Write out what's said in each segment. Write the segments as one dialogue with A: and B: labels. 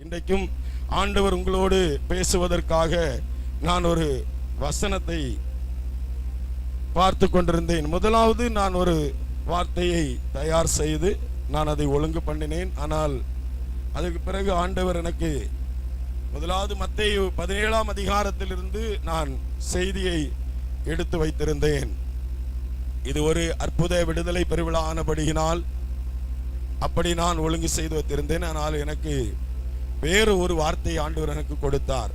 A: இன்றைக்கும் ஆண்டவர் உங்களோடு பேசுவதற்காக நான் ஒரு வசனத்தை பார்த்து கொண்டிருந்தேன். முதலாவது நான் ஒரு வார்த்தையை தயார் செய்து நான் அதை ஒழுங்கு பண்ணினேன். ஆனால் அதற்கு பிறகு ஆண்டவர் எனக்கு முதலாவது மத்தேயு 17ஆம் அதிகாரத்திலிருந்து நான் செய்தியை எடுத்து வைத்திருந்தேன். இது ஒரு அற்புத விடுதலை பெருவிழா ஆனபடியினால் அப்படி நான் ஒழுங்கு செய்து வைத்திருந்தேன். ஆனால் எனக்கு வேறு ஒரு வார்த்தை ஆண்டவர் எனக்கு கொடுத்தார்.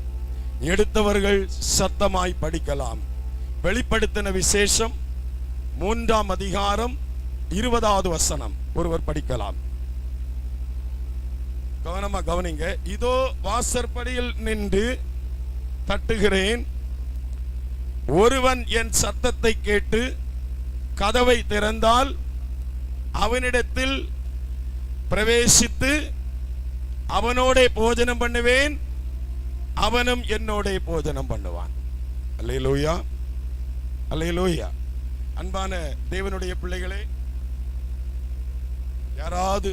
A: எடுத்தவர்கள் சத்தமாய் படிக்கலாம். வெளிப்படுத்தின விசேஷம் 3ஆம் அதிகாரம் 20வது வசனம் ஒருவர் படிக்கலாம். கவனமா கவனிங்க. இதோ வாசற்படியில் நின்று தட்டுகிறேன். ஒருவன் என் சத்தத்தை கேட்டு கதவை திறந்தால் அவனிடத்தில் பிரவேசித்து அவனோட போஜனம் பண்ணுவேன், அவனும் என்னோட போஜனம் பண்ணுவான். அல்லேலூயா, அல்லேலூயா. அன்பான தேவனுடைய பிள்ளைகளே, யாராவது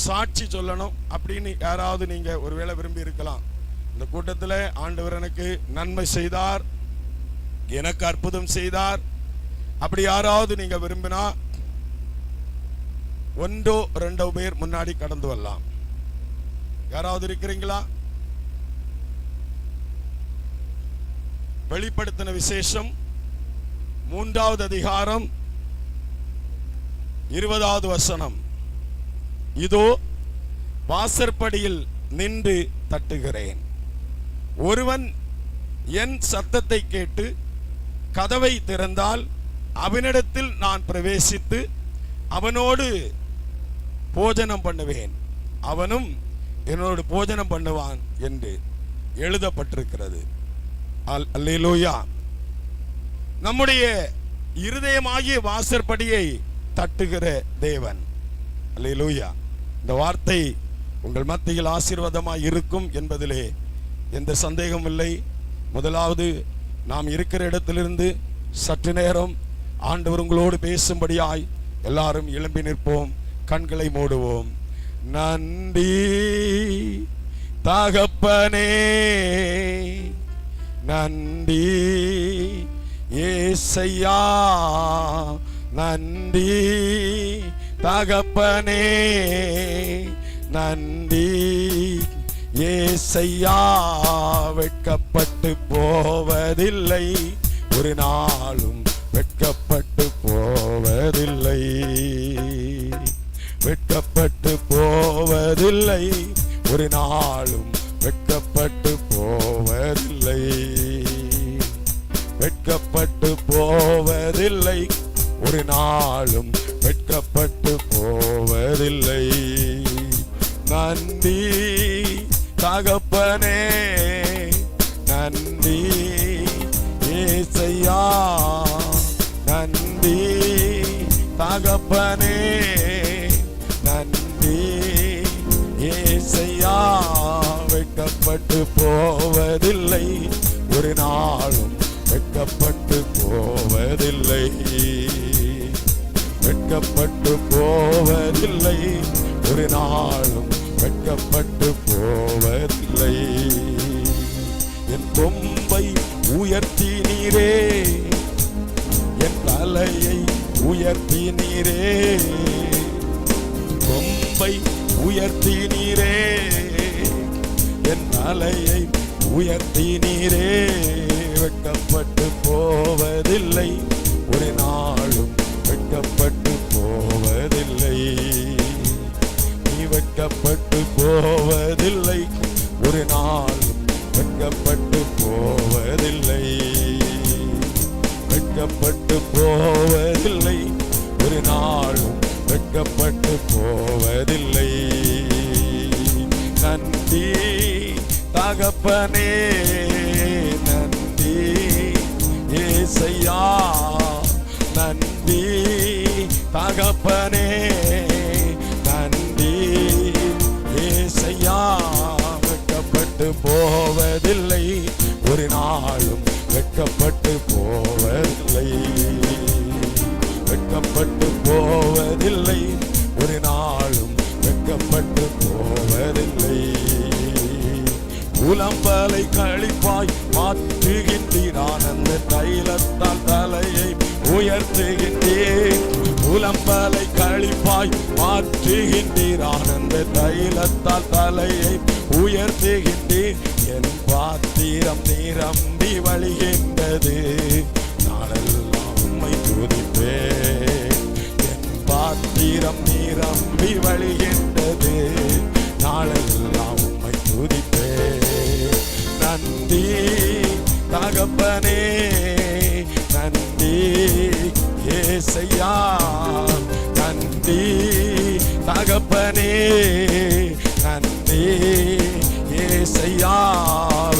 A: சாட்சி சொல்லணும் அப்படின்னு யாராவது நீங்க ஒருவேளை விரும்பி இருக்கலாம். இந்த கூட்டத்தில் ஆண்டவர் எனக்கு நன்மை செய்தார், எனக்கு அற்புதம் செய்தார், அப்படி யாராவது நீங்க விரும்பினா ஒன்றோ ரெண்டோ பேர் முன்னாடி கடந்து வரலாம். யாராவது இருக்கிறீங்களா? வெளிப்படுத்தின விசேஷம் 3வது அதிகாரம் 20வது வசனம். இதோ வாசற்படியில் நின்று தட்டுகிறேன். ஒருவன் என் சத்தத்தை கேட்டு கதவை திறந்தால் அவனிடத்தில் நான் பிரவேசித்து அவனோடு போஜனம் பண்ணுவேன், அவனும் என்னோடு போஜனம் பண்ணுவான் என்று எழுதப்பட்டிருக்கிறது. அல்லேலூயா. நம்முடைய இருதயமாகிய வாசற்படியை தட்டுகிற தேவன். அல்லேலூயா. இந்த வார்த்தை உங்கள் மத்தியில் ஆசீர்வாதமாய் இருக்கும் என்பதிலே எந்த சந்தேகமும் இல்லை. முதலாவது நாம் இருக்கிற இடத்திலிருந்து சற்று நேரம் ஆண்டவர் உங்களோடு பேசும்படியாய் எல்லாரும் எழும்பி நிற்போம், கண்களை மூடுவோம். நன்றி தகப்பனே, நன்றி ஏசையா, நன்றி தகப்பனே, நன்றி ஏசையா. வெட்கப்பட்டு போவதில்லை, ஒரு நாளும் வெட்கப்பட்டு போவதில்லை, வெட்கப்பட்டு போவதில்லை, ஒரு நாளும் வெட்கப்பட்டு போவதில்லை, வெட்கப்பட்டு போவதில்லை, ஒரு நாளும் வெட்கப்பட்டு போவதில்லை. நன்றி தகப்பனே, நன்றி ஏசையா, நன்றி தகப்பனே, நன்றி ஏசையா. வெட்கப்பட்டு போவதில்லை, ஒரு நாளும் வெட்கப்பட்டு போவதில்லை, வெட்கப்பட்டு போவதில்லை, ஒரு நாளும் வெட்கப்பட்டு போவதில்லை. என் கொம்பை உயர்த்தி நீரே, என் தலையை உயர்த்தி நீரே, கொம்பை உயர்த்தி நீரே, என் தலையை உயர்த்தி நீரே. வெட்கப்பட்டு போவதில்லை, ஒரு நாளும் வெட்கப்பட்டு போவதில்லை, நீ வெட்கப்பட்டு போவதில்லை, ஒரு நாளும் வெட்கப்பட்டு போவதில்லை, வெட்கப்பட்டு போவதில்லை, ஒரு நாளும் வெட்கப்பட்டு போவதில்லை. நன்றி தகப்பனே, நன்றி ஏசையா, நன்றி தகப்பனே, நன்றி ஏசையா. வெட்கப்பட்டு போவதில்லை, ஒரு நாளும் வெட்கப்பட்டு போவதில்லை, வெட்கப்பட்டு போவதில்லை, ஒரு நாளும் வெட்கப்பட்டு போவதில்லை. புலம்பலை களிப்பாய் மாற்றுகின்றீர். ஆனந்த தைலத்தால் தலையை உயர்த்துகின்றேன். புலம்பலை களிப்பாய் மாற்றுகின்றீர். ஆனந்த தைலத்தால் தலையை உயர்த்துகின்றேன். என் பாத்திரம் நிரம்பி வழிகின்றது. நாளெல்லாம் உம்மை துதிப்பேன். என் பாத்திரம் நிரம்பி வழிகின்றது. நாளெல்லாம் உம்மை துதிப்பேன். நன்றி தகப்பனே, நன்றி ஏசையா, நன்றி தகப்பனே, நன்றி ஏசையா.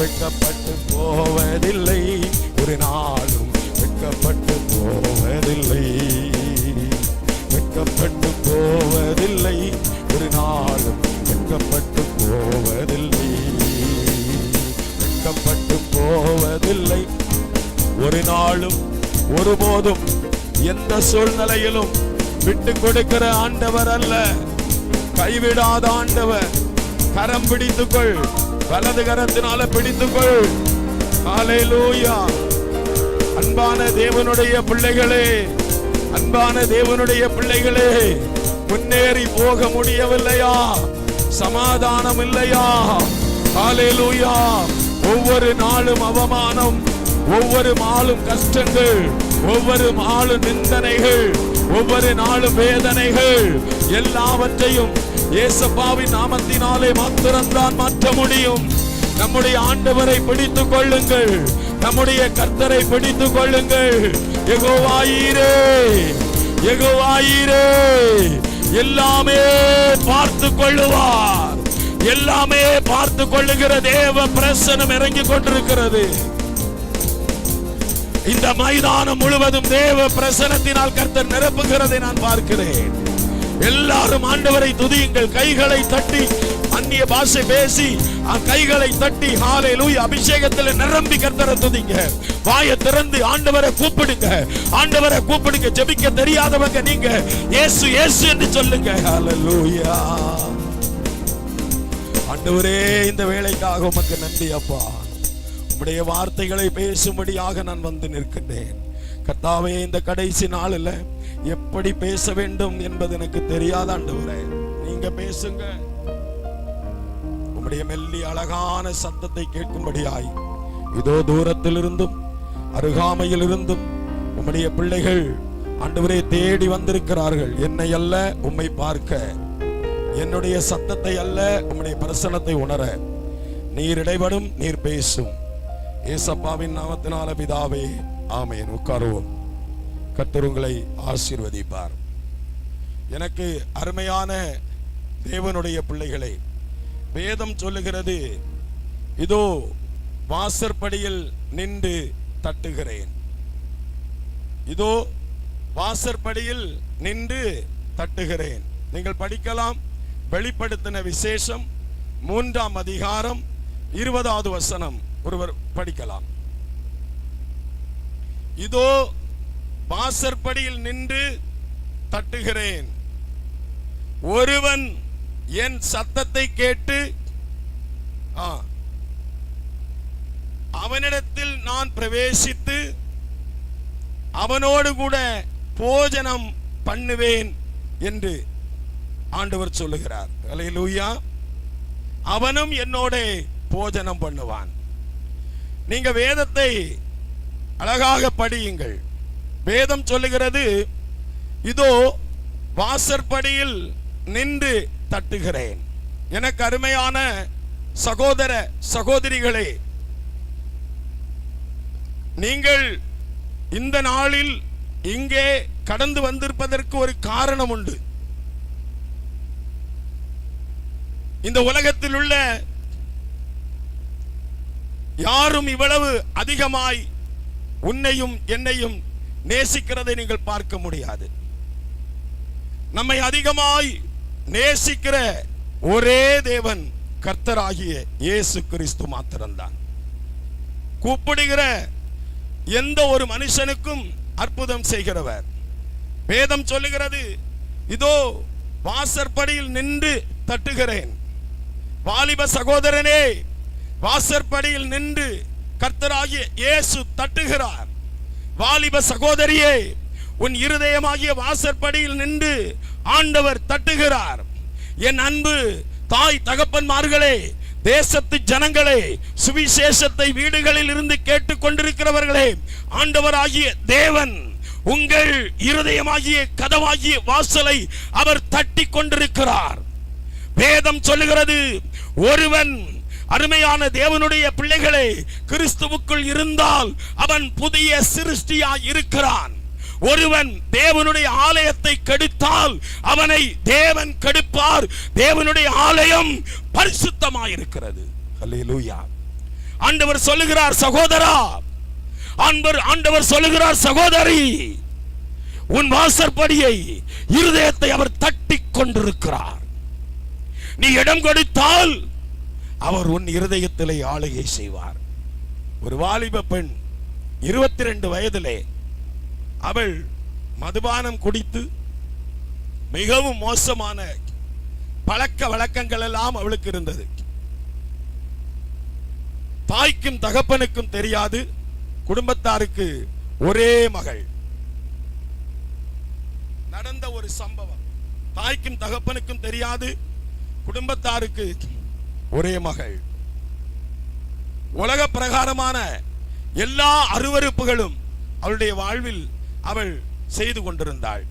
A: வெட்கப்பட்டு போவதில்லை, ஒரு நாளும் வெட்கப்பட்டு போவதில்லை. வெட்கப்பட்டு போவதில்லை, ஒரு நாளும் வெட்கப்பட்டு போவதில்லை. வெட்கப்பட்டு போவதில்லை, ஒரு நாளும் ஒருபோதும் எந்த சூழ்நிலையிலும் விட்டு கொடுக்கிற ஆண்டவர் அல்ல. கைவிடாத ஆண்டவர். கரம் பிடித்துக்கொள், வலது கரத்தினால பிடித்துக்கொள். ஹல்லேலூயா. அன்பான தேவனுடைய பிள்ளைகளே, அன்பான தேவனுடைய பிள்ளைகளே, முன்னேறி போக முடியவில்லையா? சமாதானம் இல்லையா? ஹல்லேலூயா. ஒவ்வொரு நாளும் அவமானம், ஒவ்வொரு நாளும் கஷ்டங்கள், ஒவ்வொரு நாளும் நிந்தனைகள், ஒவ்வொரு நாளும் வேதனைகள், எல்லாவற்றையும் இயேசுவின் நாமத்தினாலே மாத்திரம்தான் மாற்ற முடியும். நம்முடைய ஆண்டவரை பிடித்துக் கொள்ளுங்கள், நம்முடைய கர்த்தரை பிடித்துக் கொள்ளுங்கள். யெகோவா ஈரே, யெகோவா ஈரே, எல்லாமே பார்த்து கொள்ளுவார். எல்லாமே பார்த்து கொள்ளுகிற தேவ பிரசன்னம் இறங்கி கொண்டிருக்கிறது. இந்த மைதானம் முழுவதும் தேவ பிரசன்னத்தினால் கர்த்தர் நிரப்புகிறதை நான் பார்க்கிறேன். எல்லாரும் ஆண்டவரை துதியுங்கள். கைகளை தட்டி அந்நிய பாஷை பேசி கைகளை தட்டி ஹல்லேலூயா அபிஷேகத்தில் நிரம்பி கர்த்தரை துதிங்க. வாயை திறந்து ஆண்டவரை கூப்பிடுங்க. ஆண்டவரை கூப்பிடுங்க. ஜெபிக்க தெரியாதவங்க நீங்க இயேசு இயேசு என்று சொல்லுங்க. ஹல்லேலூயா. ஆண்டவரே, இந்த வேளைக்காக உமக்கு நன்றி அப்பா. உம்முடைய வார்த்தைகளை பேசும்படியாக நான் வந்து நிற்கின்றேன். கர்த்தாவே, இந்த கடைசி நாளில் எப்படி பேச வேண்டும் என்பது எனக்கு தெரியாத ஆண்டவரே, நீங்க பேசுங்க. உம்முடைய மெல்லி அழகான சத்தத்தை கேட்கும்படியாய் இதோ தூரத்திலிருந்தும் அருகாமையிலிருந்தும் உம்முடைய பிள்ளைகள் ஆண்டவரே தேடி வந்திருக்கிறார்கள். என்னை அல்ல உம்மை பார்க்க, என்னுடைய சத்தத்தை அல்ல உம்முடைய பிரசன்னத்தை உணர. நீர் இடைபடும், நீர் பேசும். ஏசப்பாவின் நாமத்தினால பிதாவே, ஆமென். உட்காருவோம். கர்த்தர் உங்களை ஆசீர்வதிப்பார். எனக்கு அருமையான தேவனுடைய பிள்ளைகளை, வேதம் சொல்லுகிறது, இதோ வாசற்படியில் நின்று தட்டுகிறேன். இதோ வாசற்படியில் நின்று தட்டுகிறேன். நீங்கள் படிக்கலாம். வெளிப்படுத்தின விசேஷம் 3ஆம் அதிகாரம் 20வது வசனம் ஒருவர் படிக்கலாம். இதோ வாசற்படியில் நின்று தட்டுகிறேன். ஒருவன் என் சத்தத்தை கேட்டு அவனிடத்தில் நான் பிரவேசித்து அவனோடு கூட போஜனம் பண்ணுவேன் என்று ஆண்டவர் சொல்லுகிறார். அல்லேலூயா. அவனும் என்னோட போஜனம் பண்ணுவான். நீங்க வேதத்தை அழகாக படியுங்கள். வேதம் சொல்லுகிறது, இதோ வாசற்படியில் நின்று தட்டுகிறேன். எனக்கு அருமையான சகோதர சகோதரிகளே, நீங்கள் இந்த நாளில் இங்கே கடந்து வந்திருப்பதற்கு ஒரு காரணம் உண்டு. இந்த உலகத்தில் உள்ள யாரும் இவ்வளவு அதிகமாய் உன்னையும் என்னையும் நேசிக்கிறதை நீங்கள் பார்க்க முடியாது. நம்மை அதிகமாய் நேசிக்கிற ஒரே தேவன் கர்த்தராகிய இயேசு கிறிஸ்து மாத்திரம்தான். கூப்பிடுகிற எந்த ஒரு மனுஷனுக்கும் அற்புதம் செய்கிறவர். வேதம் சொல்லுகிறது, இதோ வாசற்படியில் நின்று தட்டுகிறேன். வாலிப சகோதரனே, வாசற்படியில் நின்று கர்த்தராகிய இயேசு தட்டுகிறார். வாலிப சகோதரியே, உன் இருதயமாகிய வாசற்படியில் நின்று ஆண்டவர் தட்டுகிறார். என் அன்பு தாய் தகப்பன்மார்களே, தேசத்து ஜனங்களே, சுவிசேஷத்தை வீடுகளில் இருந்து கேட்டுக் கொண்டிருக்கிறவர்களே, ஆண்டவராகிய தேவன் உங்கள் இருதயமாகிய கதவாகிய வாசலை அவர் தட்டி கொண்டிருக்கிறார். வேதம் சொல்லுகிறது, ஒருவன் அருமையான தேவனுடைய பிள்ளைகளே கிறிஸ்துவுக்குள் இருந்தால் அவன் புதிய சிருஷ்டியாய் இருக்கிறான். ஒருவன் தேவனுடைய ஆலயத்தை கெடுத்தால் அவனை தேவன் கெடுப்பார். தேவனுடைய ஆலயம் பரிசுத்தமாயிருக்கிறது. அல்லேலூயா. ஆண்டவர் சொல்லுகிறார், சகோதரா, ஆண்டவர் சொல்லுகிறார், சகோதரி, உன் வாசற்படியை இருதயத்தை அவர் தட்டி கொண்டிருக்கிறார். நீ இடம் கொடுத்தால் அவர் உன் இருதயத்திலே ஆளுகை செய்வார். ஒரு வாலிப பெண் 22 வயதிலே அவள் மதுபானம் குடித்து மிகவும் மோசமான பழக்க வழக்கங்கள் எல்லாம் அவளுக்கு இருந்தது. தாய்க்கும் தகப்பனுக்கும் தெரியாது, குடும்பத்தாருக்கு ஒரே மகள். நடந்த ஒரு சம்பவம், தாய்க்கும் தகப்பனுக்கும் தெரியாது, குடும்பத்தாருக்கு ஒரே மகள். உலக பிரகாரமான எல்லா அருவருப்புகளும் அவளுடைய வாழ்வில் அவள் செய்து கொண்டிருந்தாள்.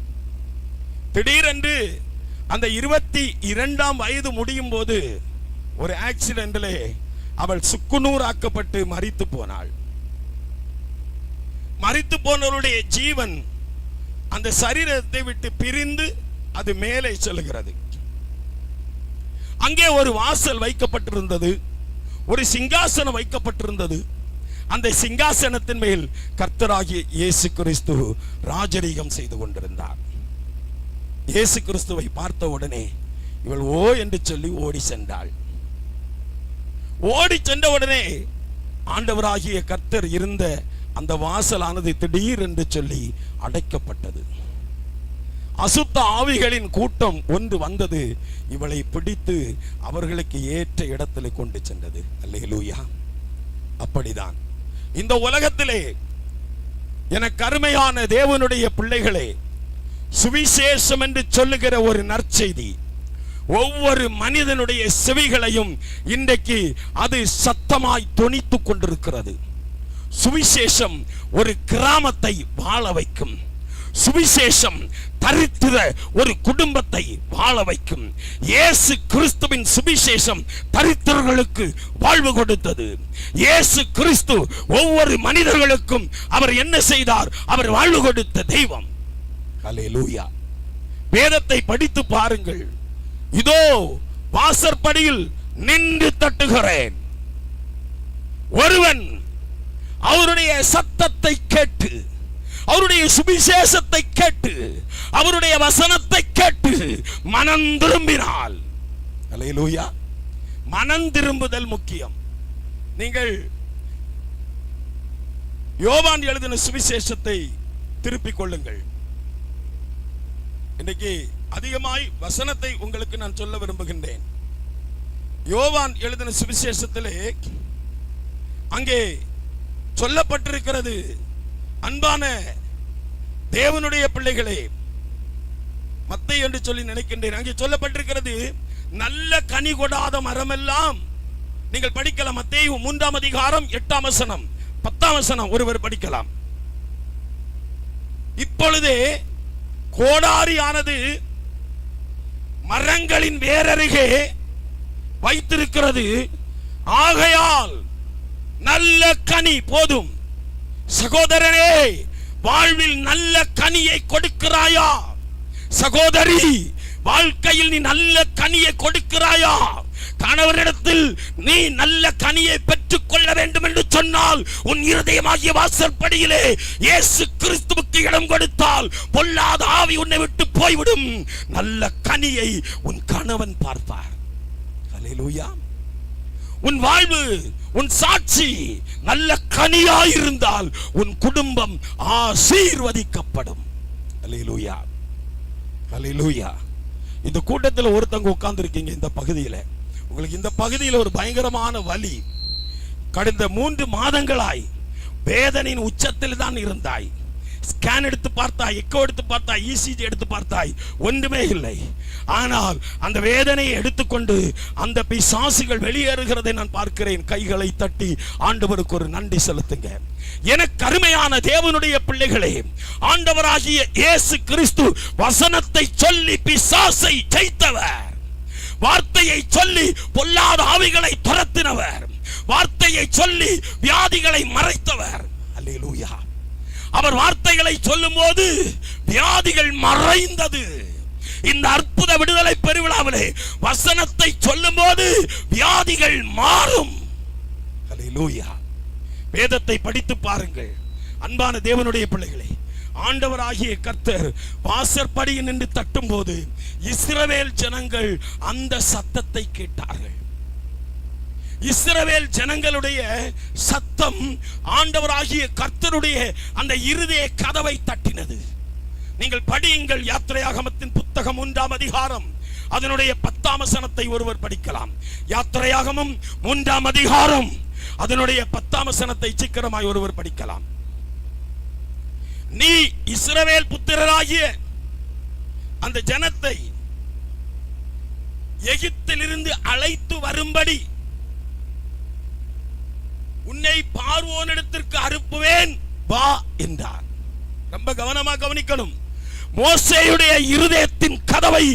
A: திடீரென்று அந்த 22ஆம் வயது முடியும் போது ஒரு ஆக்சிடென்ட்லே அவள் சுக்குநூறாக்கப்பட்டு மரித்து போனாள். மரித்து போனவருடைய ஜீவன் அந்த சரீரத்தை விட்டு பிரிந்து அது மேலே செல்கிறது. அங்கே ஒரு வாசல் வைக்கப்பட்டிருந்தது, ஒரு சிங்காசனம் வைக்கப்பட்டிருந்தது. அந்த சிங்காசனத்தின் மேல் கர்த்தராகிய இயேசு கிறிஸ்து ராஜரீகம் செய்து கொண்டிருந்தார். இயேசு கிறிஸ்துவை பார்த்த உடனே இவள் ஓ என்று சொல்லி ஓடி சென்றாள். ஓடி சென்ற உடனே ஆண்டவராகிய கர்த்தர் இருந்த அந்த வாசலானது திடீர் என்று சொல்லி அடைக்கப்பட்டது. அசுத்த ஆவிகளின் கூட்டம் ஒன்று வந்தது, இவளை பிடித்து அவர்களுக்கு ஏற்ற இடத்திலே கொண்டு சென்றது. அல்லேலூயா. அப்படிதான் இந்த உலகத்திலே எனக்கு அருமையான தேவனுடைய பிள்ளைகளே, சுவிசேஷம் என்று சொல்லுகிற ஒரு நற்செய்தி ஒவ்வொரு மனிதனுடைய செவிகளையும் இன்றைக்கு அது சத்தமாய் தொனித்துக் கொண்டிருக்கிறது. சுவிசேஷம் ஒரு கிராமத்தை வாழ வைக்கும். சுவிசேஷம் தரித்திர ஒரு குடும்பத்தை வாழ வைக்கும். இயேசு கிறிஸ்துவின் சுவிசேஷம் தரித்திரர்களுக்கு வாழ்வு கொடுத்தது. இயேசு கிறிஸ்து ஒவ்வொரு மனிதர்களுக்கும் அவர் என்ன செய்தார்? அவர் வாழ்வு கொடுத்த தெய்வம். அல்லேலூயா. வேதத்தை படித்து பாருங்கள். இதோ வாசற்படியில் நின்று தட்டுகிறேன். ஒருவன் அவருடைய சத்தத்தை கேட்டு, அவருடைய சுவிசேஷத்தை கேட்டு, அவருடைய வசனத்தை கேட்டு மனம் திரும்பினால், அல்லேலூயா, மனம் திரும்புதல் முக்கியம். நீங்கள் யோவான் எழுதின சுவிசேஷத்தை திருப்பிக் கொள்ளுங்கள். இன்னைக்கு அதிகமாய் வசனத்தை உங்களுக்கு நான் சொல்ல விரும்புகின்றேன். யோவான் எழுதின சுவிசேஷத்திலே அங்கே சொல்லப்பட்டிருக்கிறது, அன்பான தேவனுடைய பிள்ளைகளே, மத்தேயு என்று சொல்லி நினைக்கின்றேன், அங்கே சொல்லப்பட்டிருக்கிறது, நல்ல கனி கொடாத மரமெல்லாம், நீங்கள் படிக்கலாம், மத்தேயு 3ஆம் அதிகாரம் 8ஆம் வசனம் 10ஆம் வசனம் ஒருவர் படிக்கலாம். இப்பொழுதே கோடாரியானது மரங்களின் வேரருகே வைத்திருக்கிறது, ஆகையால் நல்ல கனி போதும். சகோதரனே, வாழ்வில் நல்ல கனியை கொடுக்கிறாயா? சகோதரி, வாழ்க்கையில் நீ நல்ல கனியை கொடுக்கிறாயா? கணவரிடத்தில் நீ நல்ல கனியை பெற்றுக் கொள்ள வேண்டும் என்று சொன்னால் உன் இருதயமாகிய வாசற்படியிலே இயேசு கிறிஸ்துவுக்கு இடம் கொடுத்தால் பொல்லாத ஆவி உன்னை விட்டு போய்விடும். நல்ல கனியை உன் கணவன் பார்ப்பார். அல்லேலூயா. உன் வாழ்வு, உன் சாட்சி நல்ல கனியாயிருந்தால் உன் குடும்பம் ஆசீர்வதிக்கப்படும். அல்லேலூயா, அல்லேலூயா. இந்த கூட்டத்தில் ஒருத்தங்க உட்கார்ந்து இருக்கீங்க, இந்த பகுதியில் உங்களுக்கு இந்த பகுதியில் ஒரு பயங்கரமான வலி, கடந்த 3 மாதங்களாய் வேதனையின் உச்சத்தில் தான் இருந்தாய். ஸ்கேன் எடுத்து பார்த்தாய், எக்கோ எடுத்து பார்த்தாய், இசிஜி எடுத்து பார்த்தாய், ஒன்றுமே இல்லை. ஆனால் அந்த வேதனையை எடுத்துக்கொண்டு அந்த பிசாசுகள் வெளியேறுகிறதை நான் பார்க்கிறேன். கைகளை தட்டி ஆண்டவருக்கு ஒரு நன்றி செலுத்துங்க. எனக்கு அருமையான தேவனுடைய பிள்ளைகளே, ஆண்டவராகிய இயேசு கிறிஸ்து வசனத்தை சொல்லி பிசாசை ஜெயித்தவர், வார்த்தையை சொல்லி பொல்லாத ஆவிகளை துரத்தினவர், வார்த்தையை சொல்லி வியாதிகளை மறைத்தவர். அல்லேலூயா. அவர் வார்த்தைகளை சொல்லும் போது வியாதிகள் மறைந்தது. இந்த அற்புத விடுதலை பெருவிழாவிலே வசனத்தை சொல்லும் போது வியாதிகள் மாறும். அல்லேலூயா. வேதத்தை படித்து பாருங்கள் அன்பான தேவனுடைய பிள்ளைகளே. ஆண்டவராகிய கர்த்தர் வாசற்படியில் நின்று தட்டும் போது இஸ்ரவேல் ஜனங்கள் அந்த சத்தத்தை கேட்டார்கள். இஸ்ரவேல் ஜனங்களுடைய சத்தம் ஆண்டவராகிய கர்த்தருடைய அந்த இருதய கதவை தட்டினது. நீங்கள் படியுங்கள், யாத்திரையாகமத்தின் புத்தகம் 1ஆம் அதிகாரம் அதனுடைய 10ஆம் வசனத்தை ஒருவர் படிக்கலாம். யாத்திரையாகமம் 3ஆம் அதிகாரம் அதனுடைய 10ஆம் வசனத்தை சீக்கிரமாய் ஒருவர் படிக்கலாம். நீ இஸ்ரவேல் புத்திரராகிய அந்த ஜனத்தை எகிப்திலிருந்து அழைத்து வரும்படி உன்னை பார்வோனிடத்திற்கு அனுப்புவேன் வா என்றார். ரொம்ப கவனமா கவனிக்கணும். மோசேயுடைய இருதயத்தின் கதவை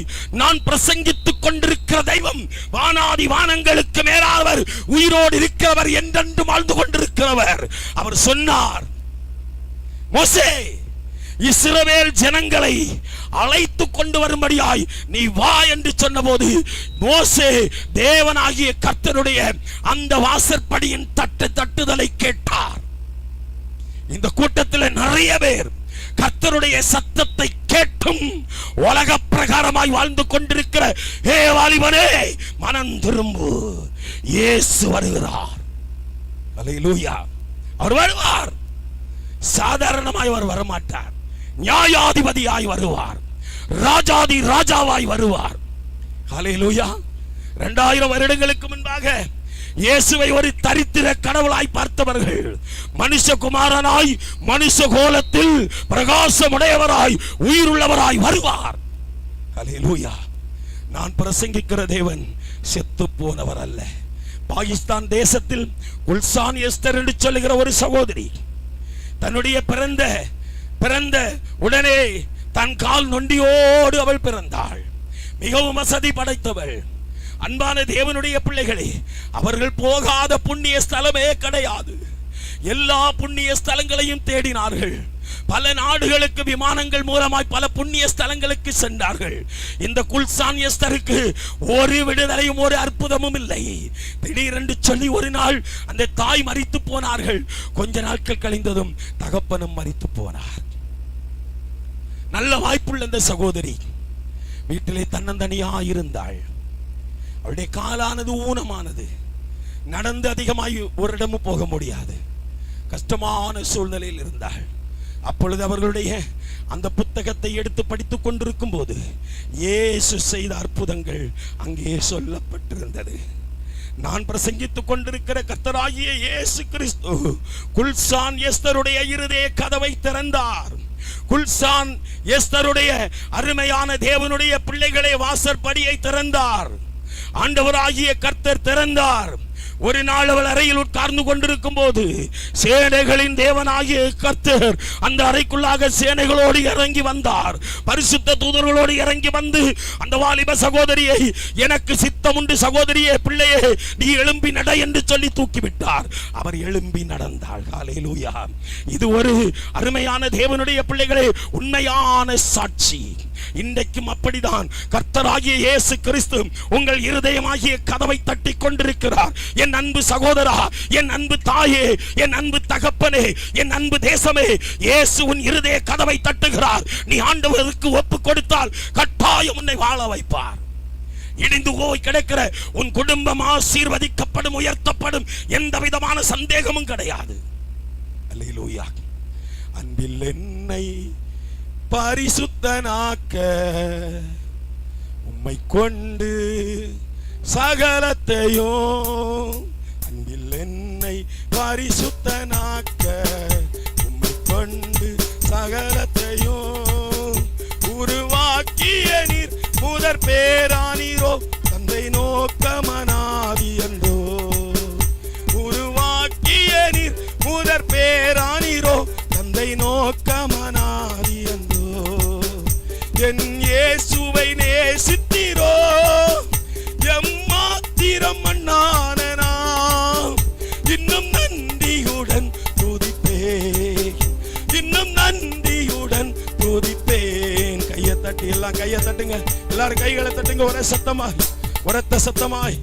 A: நான் பிரசங்கித்துக் கொண்டிருக்கிற தெய்வம் வானாதி வானங்களுக்கு மேலானவர், உயிரோடு இருக்கிறவர், என்றென்று வாழ்ந்து கொண்டிருக்கிறவர். அவர் சொன்னார், மோசே இஸ்ரவேல் ஜனங்களை அழைத்து கொண்டு வரும்படியாய் நீ வா என்று சொன்னபோது மோசே தேவனாகிய கர்த்தருடைய அந்த வாசற்படியின் தட்டுதலை கேட்டார். இந்த கூட்டத்தில் நிறைய பேர் கர்த்தருடைய சத்தத்தை கேட்டும் உலக பிரகாரமாய் வாழ்ந்து கொண்டிருக்கிற ஏ வாலிபனே, மனம் திரும்பு, இயேசு வருகிறார். அல்லேலூயா. அவர் வருவார். சாதாரணமாய் அவர் வரமாட்டார். நியாயாதிபதியாய் வருவார், ராஜாதி ராஜாவாய் வருவார். ஹல்லேலூயா. 2000 வருடங்களுக்கு முன்பாக இயேசுவை ஒரு தரித்திர கடவுளாய் பார்த்தவர்கள் மனுஷகுமாரனாய் மனுஷ கோலத்தில் பிரகாசமுடையவராய் உயிருள்ளவராய் வருவார். ஹல்லேலூயா. நான் பிரசங்கிக்கிற தேவன் செத்து போனவர் அல்ல. பாகிஸ்தான் தேசத்தில் குல்சான் எஸ்தர் என்று சொல்லுகிற ஒரு சகோதரி தன்னுடைய பிறந்த உடனே தன் கால் நொண்டியோடு அவள் பிறந்தாள். மிகவும் வசதி படைத்தவள். அன்பான தேவனுடைய பிள்ளைகளே, அவர்கள் போகாத புண்ணிய ஸ்தலமே கிடையாது. எல்லா புண்ணிய ஸ்தலங்களையும் தேடினார்கள். பல நாடுகளுக்கு விமானங்கள் மூலமாய் பல புண்ணிய ஸ்தலங்களுக்கு சென்றார்கள். இந்த குல்சான் எஸ்தருக்கு ஒரு விடுதலையும் ஒரு அற்புதமும் இல்லை. திடீரென்று சொல்லி ஒரு நாள் அந்த தாய் மரித்து போனார்கள். கொஞ்ச நாட்கள் கழிந்ததும் தகப்பனும் மரித்து போனார். நல்ல வாய்ப்புள்ள இந்த சகோதரி வீட்டிலே தன்னந்தனியா இருந்தாள். அவளுடைய காலானது ஊனமானது. நடந்து அதிகமாய் ஒரு இடமும் போக முடியாது. கஷ்டமான சூழ்நிலையில் இருந்தாள். அப்பொழுது அவர்களுடைய அந்த புத்தகத்தை எடுத்து படித்துக் கொண்டிருக்கும் போது இயேசு செய்த அற்புதங்கள் அங்கே சொல்லப்பட்டிருந்தது. நான் பிரசங்கித்துக் கொண்டிருக்கிற கர்த்தராகிய இயேசு கிறிஸ்து குல்சான் எஸ்தருடைய இருதய கதவை திறந்தார். குல்சான் எஸ்தருடைய அருமையான தேவனுடைய பிள்ளைகளை வாசற்படியை திறந்தார். ஆண்டவராகிய கர்த்தர் திறந்தார். ஒரு நாள் அவள் அறையில் உட்கார்ந்து கொண்டிருக்கும் போது சேனைகளின் தேவனாகிய கர்த்தர் அந்த அறைக்குள்ளாக சேனைகளோடு இறங்கி வந்தார். பரிசுத்த தூதர்களோடு இறங்கி வந்து அந்த வாலிப சகோதரியை, எனக்கு சித்தம் உண்டு சகோதரியே, பிள்ளையே, நீ எழும்பி நட என்று சொல்லி தூக்கிவிட்டார். அவர் எழும்பி நடந்தாள். ஹல்லேலூயா. இது ஒரு அருமையான தேவனுடைய பிள்ளைகளே உண்மையான சாட்சி. இன்றைக்கும் அப்படிதான் கர்த்தராகிய இயேசு கிறிஸ்து உங்கள் இருதயமாகிய கதவை தட்டி கொண்டிருக்கிறார். என் அன்பு சகோதரா, என் அன்பு தாயே, என் அன்பு தகப்பனே, என் அன்பு தேசமே, இயேசு உன் இருதய கதவை தட்டுகிறார். நீ ஆண்டவருக்கு ஒப்பு கொடுத்தால் கட்டாயம் உன்னை வாழ வைப்பார். இடிந்து போய் கிடக்கிற உன் குடும்பம் ஆசீர்வதிக்கப்படும், உயர்த்தப்படும். எந்த விதமான சந்தேகமும் கிடையாது. அல்லேலூயா. அன்பில் என்னை பரிசுத்தனாக்க உம்மை கொண்டு சகலத்தையும், அன்பில் என்னை பரிசுத்தனாக்க உம்மை கொண்டு சகலத்தையும் உருவாக்கிய நீர் முதற் பேரானீரோ தந்தை நோக்கமனாதி என்றோ. உருவாக்கிய நீர் முதற் பேரானீரோ தந்தை நோக்கமனாதி என்றோ. என் இயேசுவை நேசித்தீரோ எம்மாத்திரம் மண்ணானனா இன்னும் நன்றியுடன் துதிப்பேன், இன்னும் நன்றியுடன் துதிப்பேன். கையை தட்டி எல்லாம் கையை தட்டுங்க, எல்லாரும் கைகளை தட்டுங்க ஒரே சத்தமாய், உரத்த சத்தமாய்.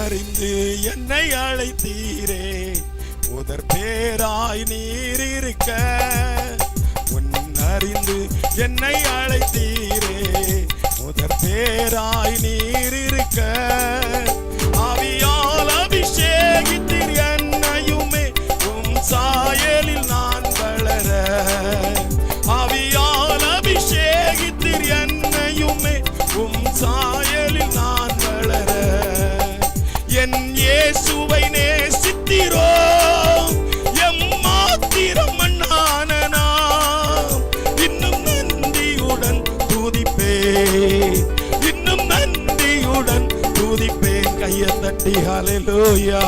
A: அறிந்து என்னை அழைத்தீரே முதற் பேராய் நீர் இருக்க. உன் அறிந்து என்னை அழைத்தீரே முதற் பேராய் நீர் இருக்க. ஆவியால் அபிஷேகித்தீர் என்னையுமே உம் சாயலில் நான் வளர. ஆவியால் அபிஷேகித்தீர் என்னையுமே உம் சாயலில் நான் வளர. என் இயேசுவை நேசித்தீரோ எம்மாத்திரம் மண்ணானனா இன்னும் நன்றியுடன் துதிப்பேன், இன்னும் நன்றியுடன் துதிப்பேன். கையை தட்டி ஹல்லேலூயா.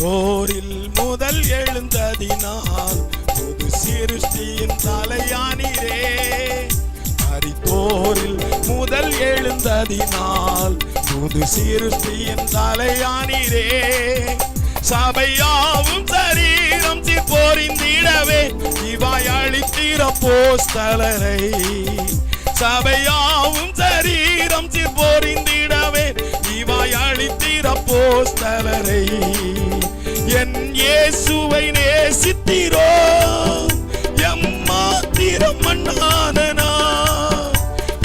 A: போரில் முதல் எழுந்ததினால் புது சிருஷ்டியின் தலையானீரே. மரித்தோரில் முதல் எழுந்ததினால் புது சிருஷ்டியின் தலையானீரே. சபையாவும் சரீரம் போரிந்திடவே இவாய் அளித்தீர் அப்போஸ்தலரை. சபையாவும் சரீரம் போரிந்திடவே இவாய் அளித்தீர் அப்போஸ்தலரை. என் இயேசுவை நேசித்தீரோ எம்மாத்திரம் மண்ணானனா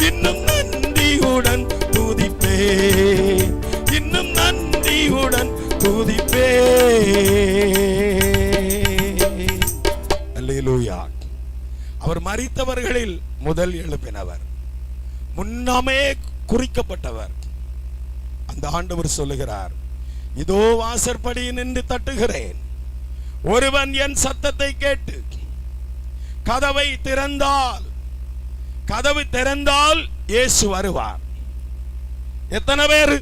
A: இன்னும் நன்றியுடன் துதிப்பேன், இன்னும் நன்றியுடன் துதிப்பேன். அல்லேலூயா. அவர் மரித்தவர்களில் முதல் எழுப்பினவர், முன்னமே குறிக்கப்பட்டவர். அந்த ஆண்டவர் சொல்லுகிறார், இதோ வாசற்படியில் நின்று தட்டுகிறேன். ஒருவன் என் சத்தத்தை கேட்டு கதவை திறந்தால், கதவு திறந்தால் இயேசு வருவார். எத்தனை பேர்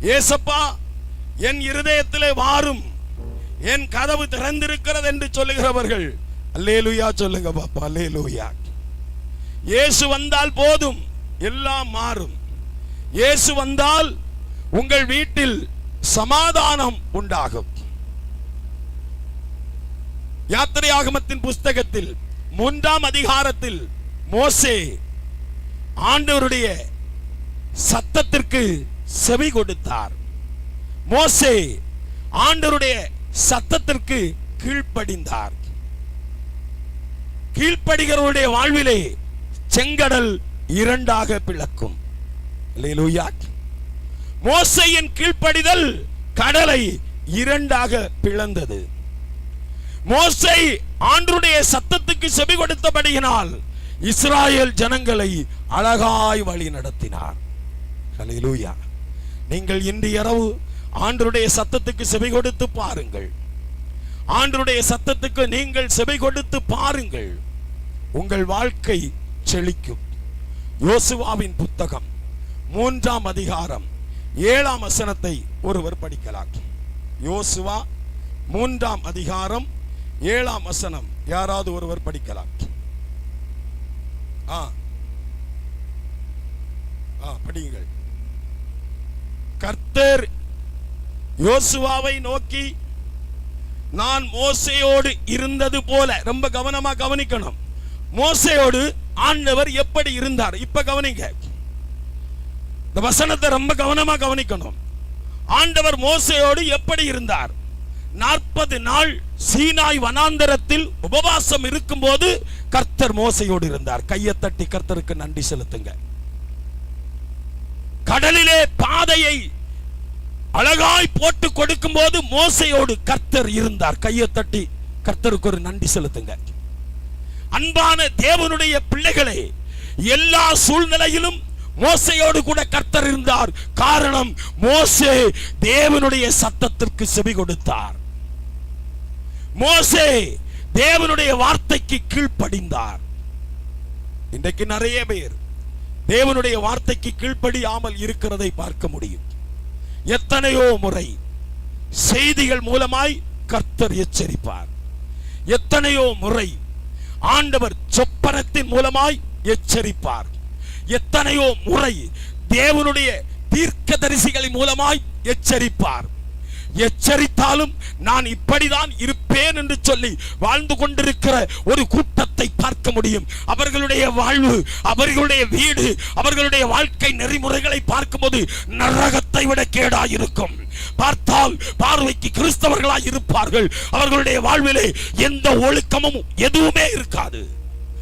A: இயேசப்பா என் இருதயத்திலே வாரும், என் கதவு திறந்திருக்கிறது என்று சொல்லுகிறவர்கள் அல்லேலூயா சொல்லுங்க பாப்பா. அல்லேலூயா. இயேசு வந்தால் போதும், எல்லாம் மாறும். இயேசு வந்தால் உங்கள் வீட்டில் சமாதானம் உண்டாகும். யாத்திரையாகமத்தின் புஸ்தகத்தில் 3ஆம் அதிகாரத்தில் மோசே ஆண்டவருடைய சத்தத்திற்கு செவி கொடுத்தார். மோசே ஆண்டவருடைய சத்தத்திற்கு கீழ்ப்படிந்தார். கீழ்ப்படிகிறவருடைய வாழ்விலே செங்கடல் இரண்டாக பிளக்கும். அல்லேலூயா. மோசேயின் கீழ்ப்படிதல் கடலை இரண்டாக பிளந்தது. மோசே ஆண்டவருடைய சத்தத்துக்கு செவி கொடுத்தபடியினால் இஸ்ராயேல் ஜனங்களை அழகாய் வழி நடத்தினார். அல்லேலூயா. நீங்கள் இன்று இரவு ஆண்டவருடைய சத்தத்துக்கு செவி கொடுத்து பாருங்கள். ஆண்டவருடைய சத்தத்துக்கு நீங்கள் செவி கொடுத்து பாருங்கள், உங்கள் வாழ்க்கை செழிக்கும். யோசுவாவின் புத்தகம் 3ஆம் அதிகாரம் 7ஆம் வசனத்தை ஒருவர் படிக்கலாம். யோசுவா 3ஆம் அதிகாரம் 7ஆம் வசனம் யாராவது ஒருவர் படிக்கலாம். படியுங்கள். கர்த்தர் யோசுவாவை நோக்கி, நான் மோசேயோடு இருந்தது போல. ரொம்ப கவனமா கவனிக்கணும். மோசேயோடு ஆண்டவர் எப்படி இருந்தார்? இப்ப கவனிங்க, இந்த வசனத்தை ரொம்ப கவனமா கவனிக்கணும். ஆண்டவர் மோசேயோடு எப்படி இருந்தார்? 40 நாள் சீனாய் வனாந்தரத்தில் உபவாசம் இருக்கும் போது கர்த்தர் மோசேயோடு இருந்தார். கையை தட்டி கர்த்தருக்கு நன்றி செலுத்துங்க. கடலிலே பாதையை அழகாய் போட்டு கொடுக்கும் போது மோசேயோடு கர்த்தர் இருந்தார். கையை தட்டி கர்த்தருக்கு ஒரு நன்றி செலுத்துங்க. அன்பான தேவனுடைய பிள்ளைகளே, எல்லா சூழ்நிலையிலும் மோசேயோடு கூட கர்த்தர் இருந்தார். காரணம், மோசே தேவனுடைய சத்தத்திற்கு செவி கொடுத்தார். மோசே தேவனுடைய வார்த்தைக்கு கீழ்ப்படிந்தார். இன்றைக்கு நிறைய பேர் தேவனுடைய வார்த்தைக்கு கீழ்ப்படியாமல் இருக்கிறதை பார்க்க முடியும். எத்தனையோ முறை செய்திகள் மூலமாய் கர்த்தர் எச்சரிப்பார். எத்தனையோ முறை ஆண்டவர் சொப்பனத்தின் மூலமாய் எச்சரிப்பார். எத்தனையோ முறை தேவனுடைய தீர்க்கதரிசிகளின் மூலமாய் எச்சரிப்பார். எச்சரித்தாலும் நான் இப்படிதான் இருப்பேன் என்று சொல்லி வாழ்ந்து கொண்டிருக்கிற ஒரு கூட்டத்தை பார்க்க முடியும். அவர்களுடைய வாழ்வு, அவர்களுடைய வீடு, அவர்களுடைய வாழ்க்கை நெறிமுறைகளை பார்க்கும்போது நரகத்தை விட கேடாயிருக்கும். பார்த்தால் பார்வைக்கு கிறிஸ்தவர்களாய் இருப்பார்கள். அவர்களுடைய வாழ்விலே எந்த ஒழுக்கமும் எதுவுமே இருக்காது.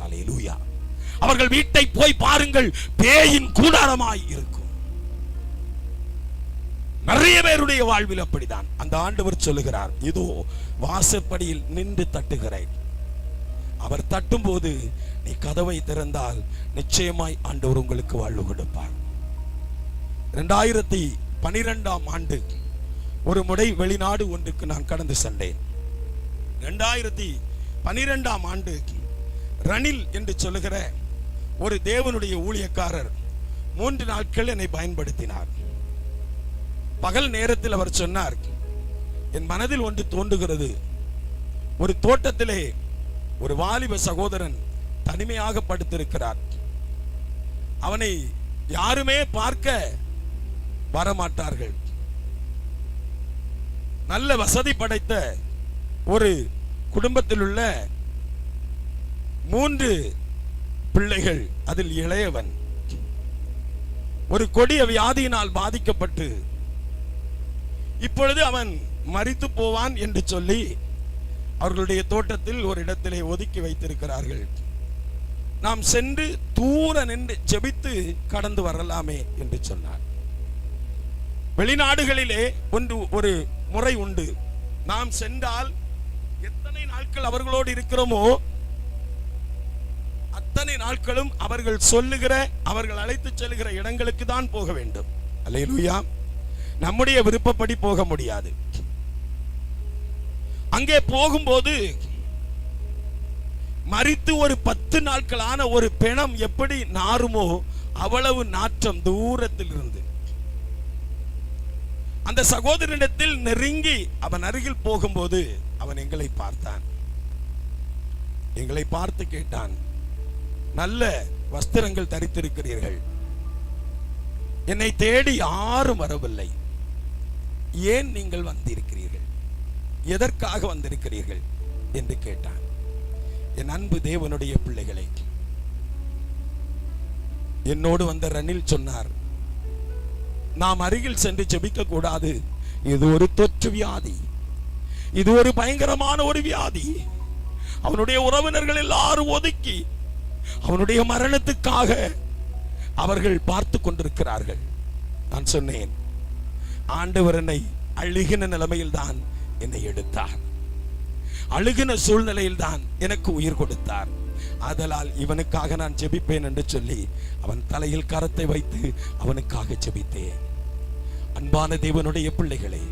A: ஹல்லேலூயா. அவர்கள் வீட்டை போய் பாருங்கள், பேயின் கூடாரமாய் இருக்கும். நிறைய பேருடைய வாழ்வில் அப்படிதான். அந்த ஆண்டவர் சொல்லுகிறார், இதோ வாசற்படியில் நின்று தட்டுகிறேன். அவர் தட்டும் போது நீ கதவை திறந்தால் நிச்சயமாய் ஆண்டவர் உங்களுக்கு வாழ்வு கொடுப்பார். 2012ஆம் ஆண்டு ஒரு முறை வெளிநாடு ஒன்றுக்கு நான் கடந்து சென்றேன். 2012ஆம் ஆண்டு ரணில் என்று சொல்லுகிற ஒரு தேவனுடைய ஊழியக்காரர் 3 நாட்கள் என்னை பயன்படுத்தினார். பகல் நேரத்தில் அவர் சொன்னார், என் மனதில் ஒன்று தோன்றுகிறது. ஒரு தோட்டத்திலே ஒரு வாலிப சகோதரன் தனிமையாக படுத்திருக்கிறார். அவனை யாருமே பார்க்க வரமாட்டார்கள். நல்ல வசதி படைத்த ஒரு குடும்பத்தில் உள்ள 3 பிள்ளைகள், அதில் இளையவன் ஒரு கொடிய வியாதியினால் பாதிக்கப்பட்டு இப்பொழுது அவன் மரித்து போவான் என்று சொல்லி அவர்களுடைய தோட்டத்தில் ஒரு இடத்திலே ஒதுக்கி வைத்திருக்கிறார்கள். நாம் சென்று தூர நின்று ஜெபித்து கடந்து வரலாமே என்று சொன்னார். வெளிநாடுகளிலே ஒரு முறை உண்டு. நாம் சென்றால் எத்தனை நாட்கள் அவர்களோடு இருக்கிறோமோ அத்தனை நாட்களும் அவர்கள் சொல்லுகிற, அவர்கள் அழைத்து செல்லுகிற இடங்களுக்கு தான் போக வேண்டும். அல்லேலூயா. நம்முடைய விருப்பப்படி போக முடியாது. அங்கே போகும்போது மரித்து ஒரு 10 நாட்களான ஒரு பிணம் எப்படி நாறுமோ அவ்வளவு நாற்றம் தூரத்தில் இருந்து. அந்த சகோதரனிடத்தில் நெருங்கி அவன் அருகில் போகும்போது அவன் எங்களை பார்த்தான். எங்களை பார்த்து கேட்டான், நல்ல வஸ்திரங்கள் தரித்திருக்கிறீர்கள், என்னை தேடி யாரும் வரவில்லை, ஏன் நீங்கள் வந்திருக்கிறீர்கள், எதற்காக வந்திருக்கிறீர்கள் என்று கேட்டான். என் அன்பு தேவனுடைய பிள்ளைகளை, என்னோடு வந்த ரணில் சொன்னார், நாம் அருகில் சென்று ஜெபிக்க கூடாது, இது ஒரு தொற்று வியாதி, இது ஒரு பயங்கரமான ஒரு வியாதி. அவனுடைய உறவினர்கள் எல்லாரும் ஒதுக்கி அவனுடைய மரணத்துக்காக அவர்கள் பார்த்து கொண்டிருக்கிறார்கள். நான் சொன்னேன், ஆண்டவர் என்னை அழுகின நிலைமையில் தான் என்னை எடுத்தார், அழுகின சூழ்நிலையில் தான் எனக்கு உயிர் கொடுத்தார். ஆதலால் இவனுக்காக நான் ஜெபிப்பேன் என்று சொல்லி அவன் தலையில் கரத்தை வைத்து அவனுக்காக ஜெபித்தேன். அன்பான தேவனுடைய பிள்ளைகளே,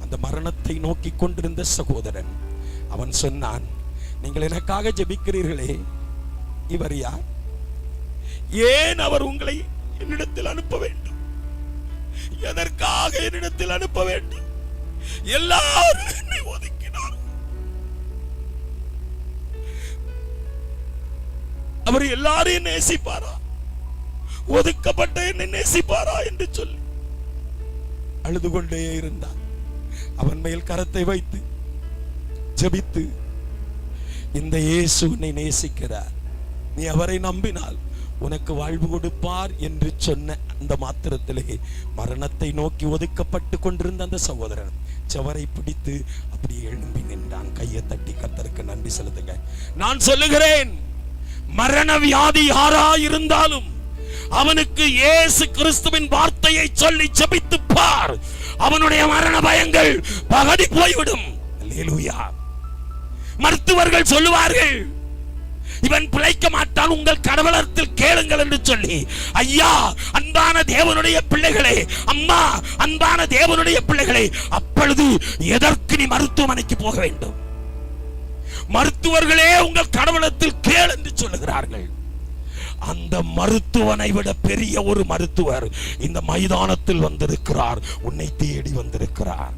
A: அந்த மரணத்தை நோக்கி கொண்டிருந்த சகோதரன் அவன் சொன்னான், நீங்கள் எனக்காக ஜெபிக்கிறீர்களே, இவர் யார்? ஏன் அவர் உங்களை என்னிடத்தில் அனுப்ப வேண்டும்? எதற்காக என்னிடத்தில் அனுப்ப வேண்டும்? எல்லாரும் என்னை ஒதுக்கினார். அவர் எல்லாரையும் நேசிப்பாரா? ஒதுக்கப்பட்ட என்னை நேசிப்பாரா என்று சொல்லி அழுது கொண்டே இருந்தார். அவன் மேல் கரத்தை வைத்து ஜெபித்து, இந்த இயேசு உன்னை நேசிக்கிறார், நீ அவரை நம்பினால் உனக்கு வாழ்வு கொடுப்பார் என்று சொன்ன அந்த மாத்திரத்திலே மரணத்தை நோக்கி ஒதுக்கப்பட்டு கொண்டிருந்த அந்த சகோதரன் செவரை பிடித்து அப்படியே எழும்பி நின்றான். கையை தட்டி கர்த்தருக்கு நன்றி செலுத்துங்க. நான் சொல்லுகிறேன், மரண வியாதி யாரா இருந்தாலும் அவனுக்கு இயேசு கிறிஸ்துவின் வார்த்தையை சொல்லி ஜெபித்து பார், அவனுடைய மரண பயங்கள் பகடி போய்விடும். அல்லேலூயா. மருத்துவர்கள் சொல்லுவார்கள், இவன் பிழைக்க மாட்டான், உங்கள் கடவுளத்தில் கேளுங்கள் என்று சொல்லி. ஐயா, அன்பான தேவனுடைய பிள்ளைகளே, அம்மா அன்பான தேவனுடைய பிள்ளைகளே, அப்பொழுது எதற்கு நீ மருத்துவமனைக்கு போக வேண்டும்? மருத்துவர்களே உங்கள் கடவுளத்தில் கேள் என்று சொல்லுகிறார்கள். அந்த மருத்துவனை விட பெரிய ஒரு மருத்துவர் இந்த மைதானத்தில் வந்திருக்கிறார், உன்னை தேடி வந்திருக்கிறார்.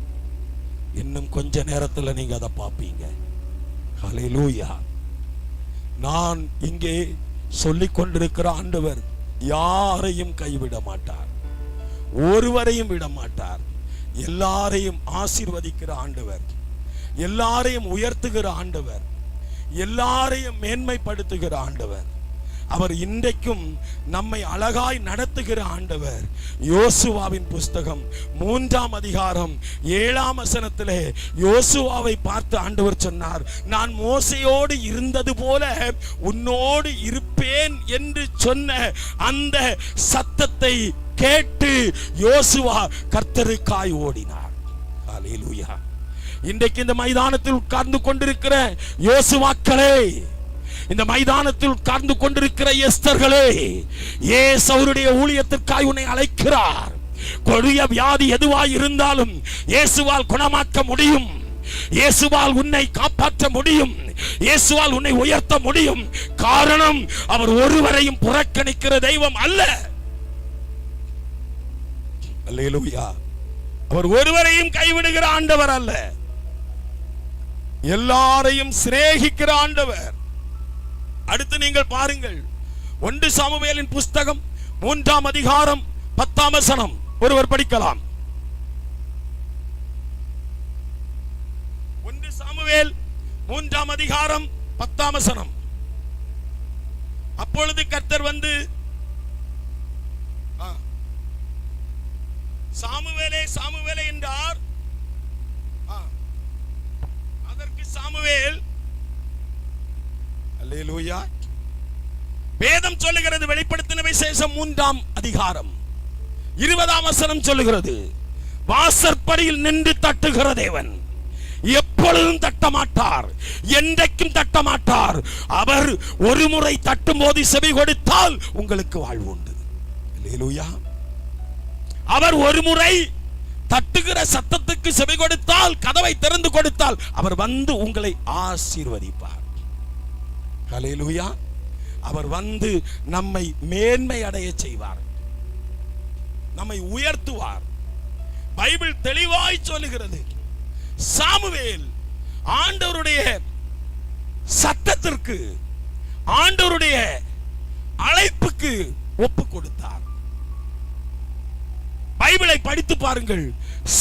A: இன்னும் கொஞ்ச நேரத்தில் நீங்க அதை பார்ப்பீங்க. ஹல்லேலூயா. நான் இங்கே சொல்லிக் கொண்டிருக்கிற ஆண்டவர் யாரையும் கைவிட மாட்டார், ஒருவரையும் விட மாட்டார். எல்லாரையும் ஆசீர்வதிக்கிற ஆண்டவர், எல்லாரையும் உயர்த்துகிற ஆண்டவர், எல்லாரையும் மேன்மைப்படுத்துகிற ஆண்டவர். அவர் இன்றைக்கும் நம்மை அழகாய் நடத்துகிற ஆண்டவர். யோசுவாவின் புஸ்தகம் 3ஆம் அதிகாரம் 7ஆம் வசனத்திலே யோசுவாவை பார்த்து ஆண்டவர் சொன்னார், நான் மோசேயோடு இருந்தது போல உன்னோடு இருப்பேன் என்று சொன்ன அந்த சத்தத்தை கேட்டு யோசுவா கர்த்தருக்காய் ஓடினார். ஹல்லேலூயா. இன்றைக்கு இந்த மைதானத்தில் உட்கார்ந்து கொண்டிருக்கிற யோசுவாக்களே, இந்த மைதானத்தில் உட்கார்ந்து கொண்டிருக்கிற எஸ்தர்களே, இயேசு அவருடைய ஊழியத்திற்காய் உன்னை அழைக்கிறார். கொடிய வியாதி எதுவாய் இருந்தாலும் இயேசுவால் குணமாக்க முடியும், இயேசுவால் உன்னை காப்பாற்ற முடியும், இயேசுவால் உன்னை உயர்த்த முடியும். காரணம், அவர் ஒருவரையும் புறக்கணிக்கிற தெய்வம் அல்ல. அல்லேலூயா. அவர் ஒருவரையும் கைவிடுகிற ஆண்டவர் அல்ல, எல்லாரையும் சிநேகிக்கிற ஆண்டவர். அடுத்து நீங்கள் பாருங்கள், 1 சாமுவேலின் புஸ்தகம் 3ஆம் அதிகாரம் 10ஆம் வசனம் ஒருவர் படிக்கலாம். 1 சாமுவேல் 3ஆம் அதிகாரம் 10ஆம் வசனம். அப்பொழுது கர்த்தர் வந்து, சாமுவேலே சாமுவேலே என்றார். அதற்கு சாமுவேல், அல்லேலூயா. வேதம் சொல்லுகிறது, வெளிப்படுத்தின விசேஷம் 3ஆம் அதிகாரம் 20ஆம் வசனம் சொல்லுகிறது, வாசற்படியில் நின்று தட்டுகிற தேவன் எப்பொழுதும் தட்ட மாட்டார், என்றைக்கும் தட்ட மாட்டார். அவர் ஒரு முறை தட்டும் போது செவி கொடுத்தால் உங்களுக்கு வாழ்வு உண்டு. அல்லேலூயா. அவர் ஒரு முறை தட்டுகிற சத்தத்துக்கு செவி கொடுத்தால், கதவை திறந்து கொடுத்தால், அவர் வந்து உங்களை ஆசீர்வதிப்பார். ஹல்லேலூயா. அவர் வந்து நம்மை மேன்மை அடைய செய்வார், நம்மை உயர்த்துவார். பைபிள் தெளிவாய் சொல்லுகிறது, சாமுவேல் ஆண்டவருடைய சத்தத்திற்கு, ஆண்டவருடைய அழைப்புக்கு ஒப்பு கொடுத்தார். பைபிளை படித்து பாருங்கள்,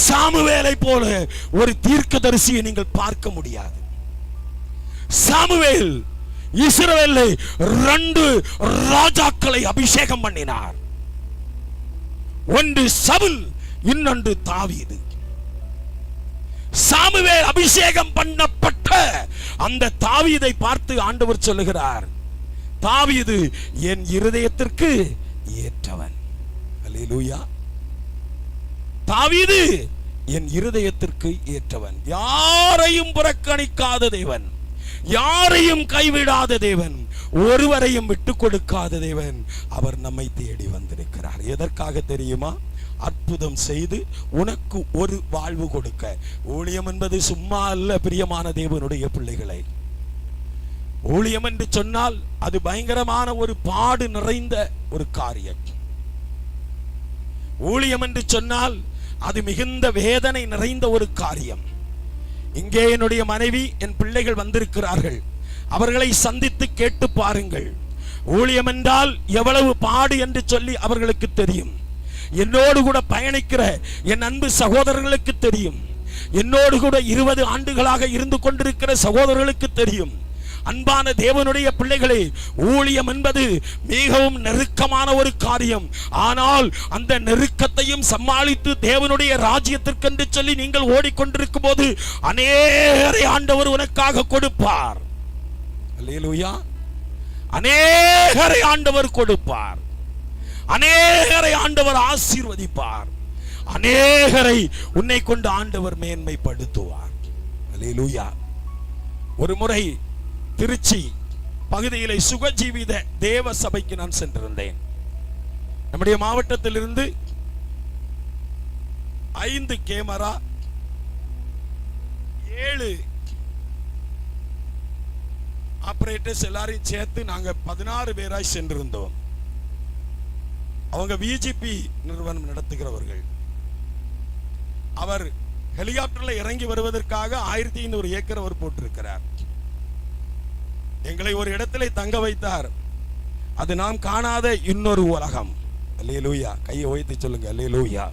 A: சாமுவேலை போல ஒரு தீர்க்கதரிசியை நீங்கள் பார்க்க முடியாது. சாமுவேல் இஸ்ரவேலை 2 ராஜாக்களை அபிஷேகம் பண்ணினார். ஒன்று சவுல், இன்னொன்று தாவீது. சாமுவேல் அபிஷேகம் பண்ணப்பட்ட அந்த தாவீதை பார்த்து ஆண்டவர் சொல்லுகிறார், தாவீது என் இருதயத்திற்கு ஏற்றவன். அல்லேலூயா. தாவீது என் இருதயத்திற்கு ஏற்றவன். யாரையும் புறக்கணிக்காத தேவன், யாரையும் கைவிடாத தேவன், ஒருவரையும் விட்டு கொடுக்காத தேவன். அவர் நம்மை தேடி வந்திருக்கிறார். எதற்காக தெரியுமா? அற்புதம் செய்து உனக்கு ஒரு வாழ்வு கொடுக்க. ஊழியம் என்பது சும்மா அல்ல பிரியமான தேவனுடைய பிள்ளைகளை. ஊழியம் என்று சொன்னால் அது பயங்கரமான ஒரு பாடு நிறைந்த ஒரு காரியம். ஊழியம் என்று சொன்னால் அது மிகுந்த வேதனை நிறைந்த ஒரு காரியம். இங்கே என்னுடைய மனைவி, என் பிள்ளைகள் வந்திருக்கிறார்கள். அவர்களை சந்தித்து கேட்டு பாருங்கள். ஊழியம் என்றால் எவ்வளவு பாடு என்று சொல்லி அவர்களுக்கு தெரியும். என்னோடு கூட பயணிக்கிற என் அன்பு சகோதரர்களுக்கு தெரியும். என்னோடு கூட 20 ஆண்டுகளாக இருந்து கொண்டிருக்கிற சகோதரர்களுக்கு தெரியும். அன்பான தேவனுடைய பிள்ளைகளே, ஊழியம் என்பது மிகவும் நெருக்கமான ஒரு காரியம். ஆனால் அந்த நெருக்கத்தையும் சமாளித்து தேவனுடைய ராஜ்யத்திற்கென்று சொல்லி நீங்கள் ஓடிக்கொண்டிருக்கும் போது அநேகரை ஆண்டவர் உனக்காக கொடுப்பார். அல்லேலூயா. அநேகரை ஆண்டவர் கொடுப்பார். அநேகரை ஆண்டவர் ஆசீர்வதிப்பார். அநேகரை உன்னை கொண்டு ஆண்டவர் மேன்மைப்படுத்துவார். அல்லேலூயா. ஒரு முறை திருச்சி பகுதியிலே சுகஜீவித தேவ சபைக்கு நான் சென்றிருந்தேன். நம்முடைய மாவட்டத்திலிருந்து 5 கேமரா, 7 ஆபரேட்டர்ஸ் எல்லாரையும் சேர்த்து நாங்க 16 பேராய் சென்றிருந்தோம். அவங்க விஜிபி நிறுவனம் நடத்துகிறவர்கள். அவர் ஹெலிகாப்டர்ல இறங்கி வருவதற்காக 1500 ஏக்கர் அவர் போட்டிருக்கிறார். எங்களை ஒரு இடத்திலே தங்க வைத்தார். அது நாம் காணாத இன்னொரு உலகம். அல்லேலூயா. கையை உயர்த்தி சொல்லுங்க அல்லேலூயா.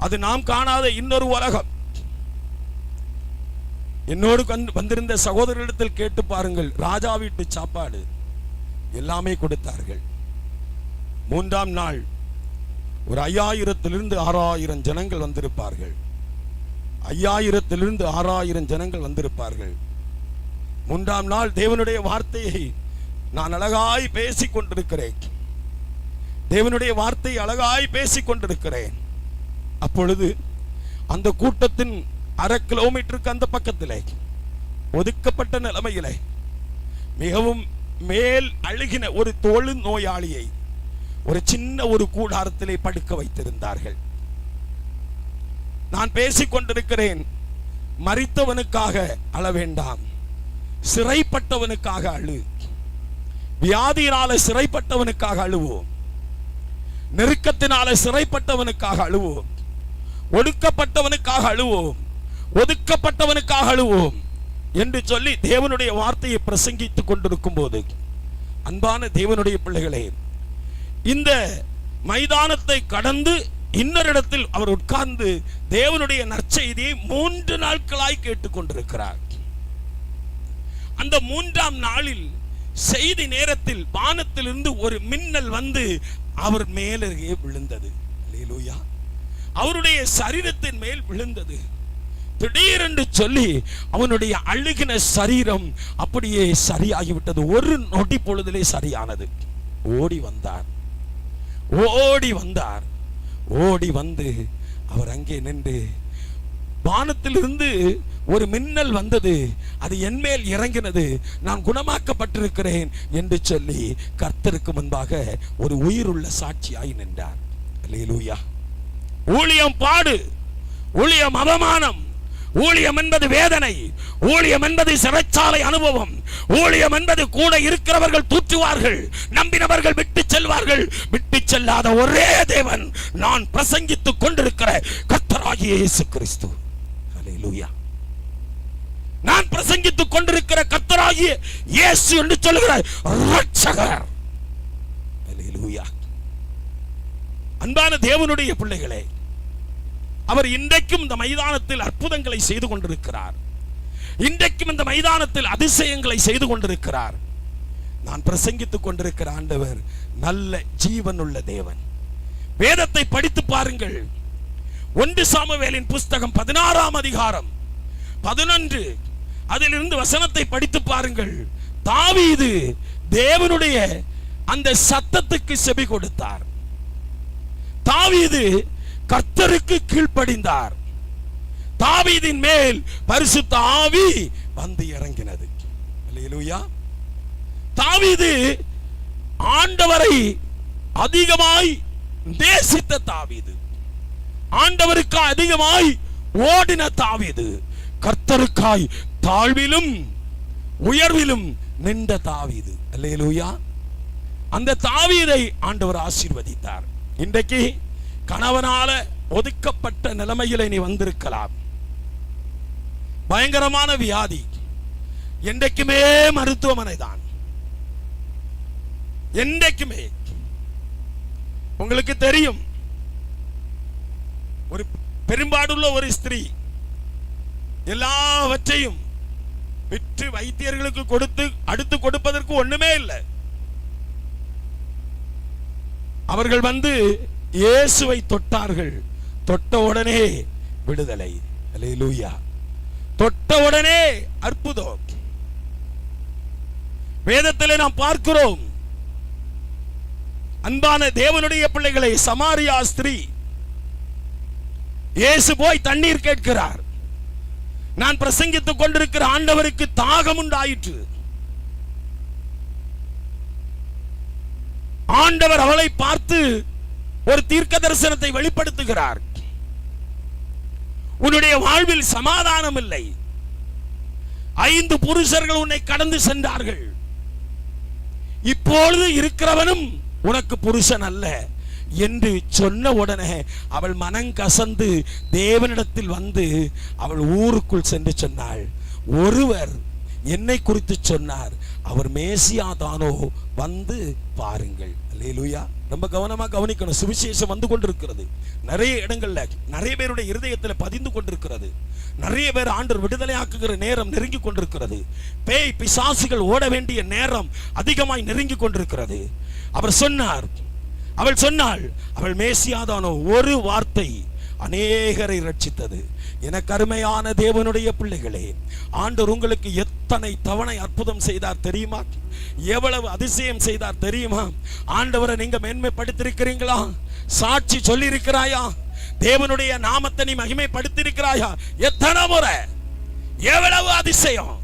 A: அது நாம் காணாத இன்னொரு உலகம். என்னோடு வந்திருந்த சகோதரரிடத்தில் கேட்டு பாருங்கள். ராஜா வீட்டு சாப்பாடு எல்லாமே கொடுத்தார்கள். 3ஆம் நாள் ஒரு 5000 6000 ஜனங்கள் வந்திருப்பார்கள். 5000 6000 ஜனங்கள் வந்திருப்பார்கள். 3ஆம் நாள் தேவனுடைய வார்த்தையை நான் அழகாய் பேசிக் கொண்டிருக்கிறேன். தேவனுடைய வார்த்தை அழகாய் பேசிக் கொண்டிருக்கிறேன். அப்பொழுது அந்த கூட்டத்தின் 1/2 கிலோமீட்டருக்கு அந்த பக்கத்திலே ஒதுக்கப்பட்ட நிலைமையிலே மிகவும் மேல் அழுகின ஒரு தோல் நோயாளியை ஒரு சின்ன ஒரு கூடாரத்திலே படுக்க வைத்திருந்தார்கள். நான் பேசிக் கொண்டிருக்கிறேன். மரித்தவனுக்காக அழ வேண்டாம், சிறைப்பட்டவனுக்காக அழு. வியாதியினால சிறைப்பட்டவனுக்காக அழுவோம். நெருக்கத்தினால சிறைப்பட்டவனுக்காக அழுவோம். ஒடுக்கப்பட்டவனுக்காக அழுவோம். ஒதுக்கப்பட்டவனுக்காக அழுவோம் என்று சொல்லி தேவனுடைய வார்த்தையை பிரசங்கித்துக் கொண்டிருக்கும் போது, அன்பான தேவனுடைய பிள்ளைகளே, இந்த மைதானத்தை கடந்து இன்னொரு இடத்தில் அவர் உட்கார்ந்து தேவனுடைய நற்செய்தியை 3 நாட்களாய் கேட்டுக்கொண்டிருக்கிறார். அந்த 3ஆம் நாளில் செய்தி நேரத்தில் வானத்திலிருந்து ஒரு மின்னல் வந்து அவர் மேலே விழுந்தது. அல்லேலூயா. அவருடைய சரீரத்தின் மேல் விழுந்தது. திடீரென்று சொல்லி அவனுடைய அழுகின சரீரம் அப்படியே சரியாகிவிட்டது. ஒரு நொடி பொழுதிலே சரியானது. ஓடி வந்தார். ஓடி வந்து அவர் அங்கே நின்று, வானத்திலிருந்து ஒரு மின்னல் வந்தது, அது என் மேல் இறங்கினது, நான் குணமாக்கப்பட்டிருக்கிறேன் என்று சொல்லி கர்த்தருக்கு முன்பாக ஒரு உயிருள்ள சாட்சியாய் நின்றார். அல்லேலூயா. ஊழியம் பாடு, ஊழியம் அவமானம், ஊழியம் என்பது வேதனை, ஊழியம் என்பது சிறைச்சாலை அனுபவம், ஊழியம் என்பது கூட இருக்கிறவர்கள் தூற்றுவார்கள், நம்பினவர்கள் விட்டு செல்வார்கள். விட்டு செல்லாத ஒரே தேவன் நான் பிரசங்கித்துக் கொண்டிருக்கிற கர்த்தராகிய இயேசு கிறிஸ்து. அல்லேலூயா. நான் பிரசங்கித்துக் கொண்டிருக்கிற கர்த்தராகிய இயேசு என்று சொல்லுகிற இரட்சகர். அல்லேலூயா. அன்பான தேவனுடைய பிள்ளைகளே, அவர் இன்றைக்கும் இந்த மைதானத்தில் அற்புதங்களை செய்து கொண்டிருக்கிறார். இன்றைக்கும் இந்த மைதானத்தில் அதிசயங்களை செய்து கொண்டிருக்கிறார். நான் பிரசங்கித்துக் கொண்டிருக்கிற ஆண்டவர் நல்ல ஜீவனுள்ள தேவன். வேதத்தை படித்து பாருங்கள். 1 சாமுவேலின் புஸ்தகம் 16ஆம் அதிகாரம் 11 அதிலிருந்து வசனத்தை படித்து பாருங்கள். தாவீது தேவனுடைய அந்த சத்தத்துக்கு செவி கொடுத்தார். தாவீது கர்த்தருக்கு கீழ்ப்படிந்தார். தாவீதின் மேல் பரிசுத்த ஆவி வந்து இறங்கினது. அல்லேலூயா. தாவீது ஆண்டவரை அதிகமாய் நேசித்த தாவீது, ஆண்டவருக்கு அதிகமாய் ஓடின தாவீது, கர்த்தருக்காய் தாழ்விலும் உயர்விலும் நின்ற தாவீது. அல்லேலூயா. அந்த தாவீதை ஆண்டவர் ஆசீர்வதித்தார். இன்றைக்கு கணவனால ஒதுக்கப்பட்ட நிலைமையில நீ வந்திருக்கலாம். பயங்கரமான வியாதி, என்றைக்குமே மருத்துவமனை தான். என்றைக்குமே உங்களுக்கு தெரியும், ஒரு பெரும்பாடுள்ள ஒரு ஸ்திரீ எல்லாவற்றையும் விற்று வைத்தியர்களுக்கு கொடுத்து அடுத்து கொடுப்பதற்கு ஒண்ணுமே இல்லை. அவர்கள் வந்து இயேசுவை தொட்டார்கள். தொட்ட உடனே விடுதலை. அல்லேலூயா. தொட்ட உடனே அற்புதம். வேதத்திலே நாம் பார்க்கிறோம், அன்பான தேவனுடைய பிள்ளைகளை, சமாரியா ஸ்திரீ இயேசு போய் தண்ணீர் கேட்கிறார். நான் பிரசங்கித்துக் கொண்டிருக்கிற ஆண்டவருக்கு தாகம் உண்டாயிற்று. ஆண்டவர் அவளை பார்த்து ஒரு தீர்க்க தரிசனத்தை வெளிப்படுத்துகிறார். உன்னுடைய வாழ்வில் சமாதானம் இல்லை. 5 புருஷர்கள் உன்னை கடந்து சென்றார்கள். இப்பொழுது இருக்கிறவனும் உனக்கு புருஷன் அல்ல என்று சொன்ன உடனே அவள் மனங்கசந்து தேவனிடத்தில் வந்து அவள் ஊருக்குள் சென்று சொன்னாள், ஒருவர் என்னை குறித்து சொன்னார், அவர் மேசியா தானோ, வந்து பாருங்கள். அல்லேலூயா. ரொம்ப கவனமா கவனிக்கணும். சுவிசேஷம் வந்து கொண்டிருக்கிறது. நிறைய இடங்கள்ல நிறைய பேருடைய இருதயத்தில் பதிந்து கொண்டிருக்கிறது. நிறைய பேர் ஆண்டவர் விடுதலை ஆக்குகிற நேரம் நெருங்கி கொண்டிருக்கிறது. பேய் பிசாசுகள் ஓட வேண்டிய நேரம் அதிகமாய் நெருங்கி கொண்டிருக்கிறது. அவர் சொன்னார், அவள் சொன்னாள், அவள் மேசியாதானோ. ஒரு வார்த்தை அநேகரை ரட்சித்தது. எனக்கு அருமையான தேவனுடைய பிள்ளைகளே, ஆண்டவர் உங்களுக்கு எத்தனை தவணை அற்புதம் செய்தார் தெரியுமா? எவ்வளவு அதிசயம் செய்தார் தெரியுமா? ஆண்டவரை நீங்க மேன்மைப்படுத்திருக்கிறீங்களா? சாட்சி சொல்லி இருக்கிறாயா? தேவனுடைய நாமத்தை நீ மகிமைப்படுத்திருக்கிறாயா? எத்தனை முறை, எவ்வளவு அதிசயம்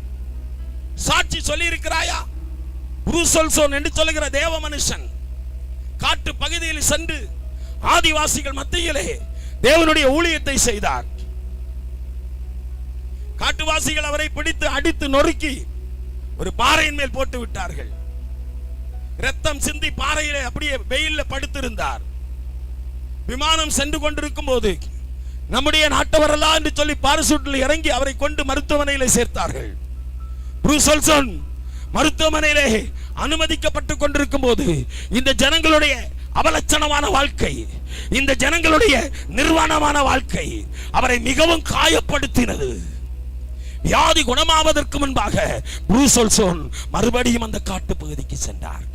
A: சாட்சி சொல்லி இருக்கிறாயா? புருசல்சோன் என்று சொல்லுகிற தேவ மனுஷன் காட்டு பகுதியில் சென்று ஆதிவாசிகள் மத்தியிலே தேவனுடைய ஊழியத்தை செய்தார். காட்டுவாசிகள் அவரை பிடித்து அடித்து நொறுக்கி ஒரு பாறையின் மேல் போட்டு விட்டார்கள். ரத்தம் சிந்தி பாறையிலே அப்படியே வெயில்ல படுத்திருந்தார். விமானம் சென்று கொண்டிருக்கும் போது நம்முடைய நாட்டவரலா என்று சொல்லி பாரசூட்டில் இறங்கி அவரை கொண்டு மருத்துவமனையிலே சேர்த்தார்கள். புருசல்சோன் மருத்துவமனையிலே அனுமதிக்கப்பட்டுக் கொண்டிருக்கும் போது இந்த ஜனங்களுடைய அவலட்சணமான வாழ்க்கை, இந்த ஜனங்களுடைய நிர்வாணமான வாழ்க்கை அவரை மிகவும் காயப்படுத்தினது. வியாதி குணமாவதற்கு முன்பாக புருசல்சோன் மறுபடியும் அந்த காட்டு பகுதிக்கு சென்றார்.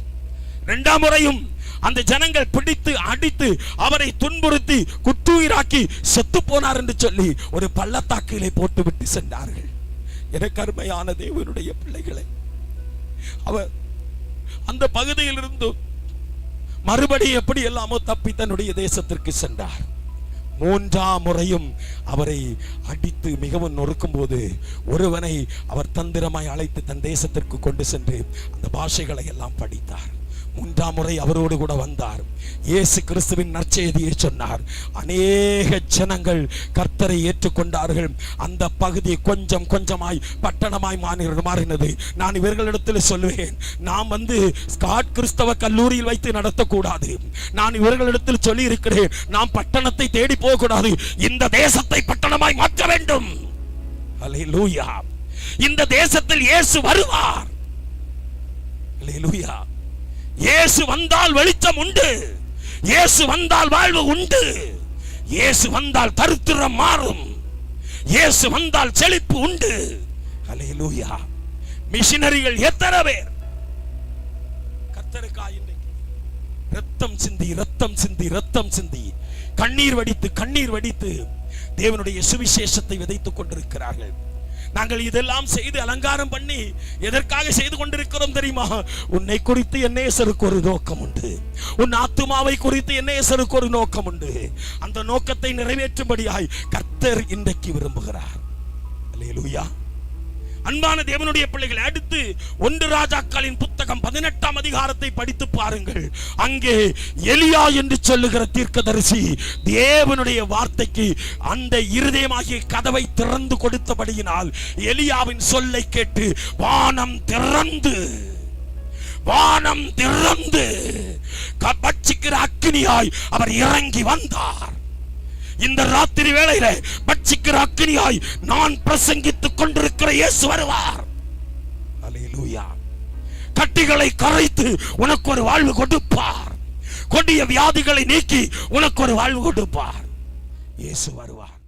A: 2ஆம் முறையும் அந்த ஜனங்கள் பிடித்து அடித்து அவரை துன்புறுத்தி குற்றுயிராக்கி செத்து போனார் என்று சொல்லி ஒரு பள்ளத்தாக்கிலே போட்டு விட்டு சென்றார்கள். எனக்கு அருமையான தேவனுடைய பிள்ளைகளை, அவர் அந்த பகுதியில் இருந்து மறுபடியும் எப்படி எல்லாமோ தப்பி தன்னுடைய தேசத்திற்கு சென்றார். 3ஆம் முறையும் அவரை அடித்து மிகவும் நொறுக்கும் போது ஒருவனை அவர் தந்திரமாய் அழைத்து தன் தேசத்திற்கு கொண்டு சென்று அந்த பாஷைகளை எல்லாம் படித்தார். 3ஆம் முறை அவரோடு கூட வந்தார். இயேசு கிறிஸ்துவின் நற்செய்தியை சொன்னார். அநேக ஜனங்கள் கர்த்தரை ஏற்றுக்கொண்டார்கள். அந்த பகுதி கொஞ்சம் கொஞ்சமாய் பட்டணமாய் மாறினது. நான் இவர்களிடத்தில் சொல்லுவேன், நாம் வந்து ஸ்காட் கிறிஸ்தவ கல்லூரியில் வைத்து நடத்தக்கூடாது. நான் இவர்களிடத்தில் சொல்லி இருக்கிறேன், நாம் பட்டணத்தை தேடி போகக்கூடாது. இந்த தேசத்தை பட்டணமாய் மாற்ற வேண்டும். அல்லேலூயா. இந்த தேசத்தில் இயேசு வருவார். அல்லேலூயா. இயேசு வந்தால் வெளிச்சம் உண்டு. இயேசு வந்தால் வாழ்வு உண்டு. இயேசு வந்தால் தரித்திரம் மாறும். இயேசு வந்தால் செழிப்பு உண்டு. அல்லேலூயா. மிஷனரிகள் எத்தனை பேர் கர்த்தருக்காய் ரத்தம் சிந்தி ரத்தம் சிந்தி ரத்தம் சிந்தி கண்ணீர் வடித்து தேவனுடைய சுவிசேஷத்தை விதைத்துக் கொண்டிருக்கிறார்கள். நாங்கள் இதெல்லாம் செய்து அலங்காரம் பண்ணி எதற்காக செய்து கொண்டிருக்கிறோம் தெரியுமா? உன்னை குறித்து என் நேசருக்கு ஒரு நோக்கம் உண்டு. உன் ஆத்துமாவை குறித்து என் நேசருக்கு ஒரு நோக்கம் உண்டு. அந்த நோக்கத்தை நிறைவேற்றும்படியாய் கர்த்தர் இன்றைக்கு விரும்புகிறார். அல்லேலூயா. அன்பான தேவனுடைய பிள்ளைகளை, அடுத்து 1 ராஜாக்களின் புத்தகம் 18ஆம் அதிகாரத்தை படித்து பாருங்கள். அங்கே எலியா என்று சொல்லுகிற தீர்க்கதரிசி தேவனுடைய வார்த்தைக்கு அந்த இருதயமாகிய கதவை திறந்து கொடுத்தபடியினால் எலியாவின் சொல்லை கேட்டு வானம் திறந்து பட்சிக்கிற அக்கினியாய் அவர் இறங்கி வந்தார். இந்த ராத்திரி வேளையில பட்சிக்கிற அக்கினியாய் நான் பிரசங்கித்துக் கொண்டிருக்கிற இயேசு வருவார். அல்லேலூயா. கட்டிகளை கரைத்து உனக்கு ஒரு வாழ்வு கொடுப்பார். கொடிய வியாதிகளை நீக்கி உனக்கு ஒரு வாழ்வு கொடுப்பார். இயேசு வருவார்.